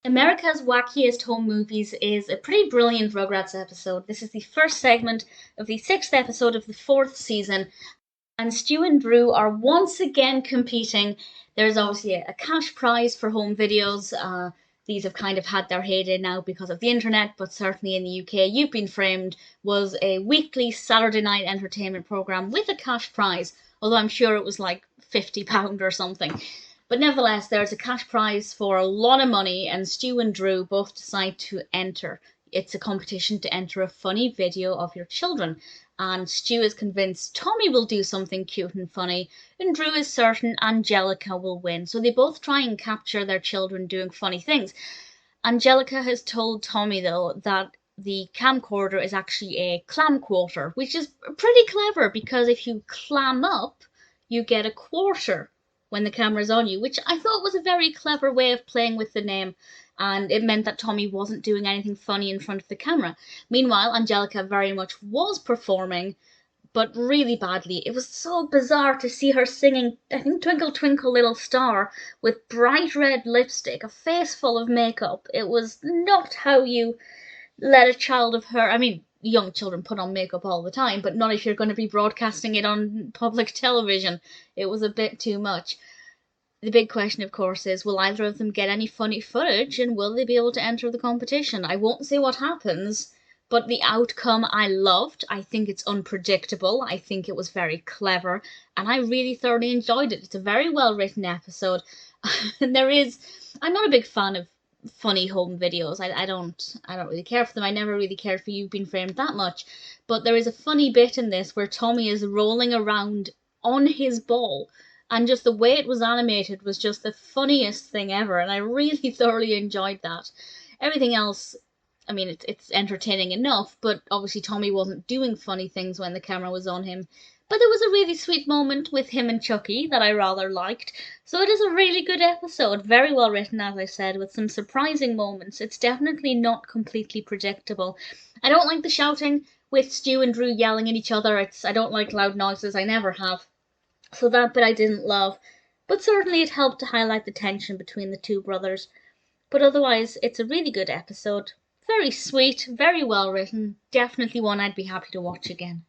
America's Wackiest Home Movies is a pretty brilliant Rugrats episode. This is the first segment of the sixth episode of the fourth season, and Stu and Drew are once again competing. There's obviously a cash prize for home videos. These have kind of had their heyday now because of the internet, but certainly in the UK, You've Been Framed was a weekly Saturday night entertainment programme with a cash prize, although I'm sure it was like £50 or something. But nevertheless, there's a cash prize for a lot of money, and Stu and Drew both decide to enter. It's a competition to enter a funny video of your children. And Stu is convinced Tommy will do something cute and funny, and Drew is certain Angelica will win. So they both try and capture their children doing funny things. Angelica has told Tommy, though, that the camcorder is actually a clam quarter, which is pretty clever because if you clam up, you get a quarter when the camera's on you, which I thought was a very clever way of playing with the name, and it meant that Tommy wasn't doing anything funny in front of the camera. Meanwhile, Angelica very much was performing, but really badly. It was so bizarre to see her singing, I think, Twinkle Twinkle Little Star, with bright red lipstick, a face full of makeup. It was not how you let a child of her, I mean, young children put on makeup all the time, but not if you're going to be broadcasting it on public television. It was a bit too much. The big question, of course, is will either of them get any funny footage and will they be able to enter the competition? I won't say what happens, but the outcome I loved. I think it's unpredictable. I think it was very clever, and I really thoroughly enjoyed it. It's a very well written episode. And I'm not a big fan of funny home videos. I don't really care for them. I never really cared for You've Been Framed that much. But there is a funny bit in this where Tommy is rolling around on his ball, and just the way it was animated was just the funniest thing ever, and I really thoroughly enjoyed that. Everything else, I mean, it's entertaining enough, but obviously Tommy wasn't doing funny things when the camera was on him. But there was a really sweet moment with him and Chuckie that I rather liked. So it is a really good episode, very well written, as I said, with some surprising moments. It's definitely not completely predictable. I don't like the shouting with Stu and Drew yelling at each other. I don't like loud noises, I never have. So that bit I didn't love. But certainly it helped to highlight the tension between the two brothers. But otherwise, it's a really good episode. Very sweet, very well written. Definitely one I'd be happy to watch again.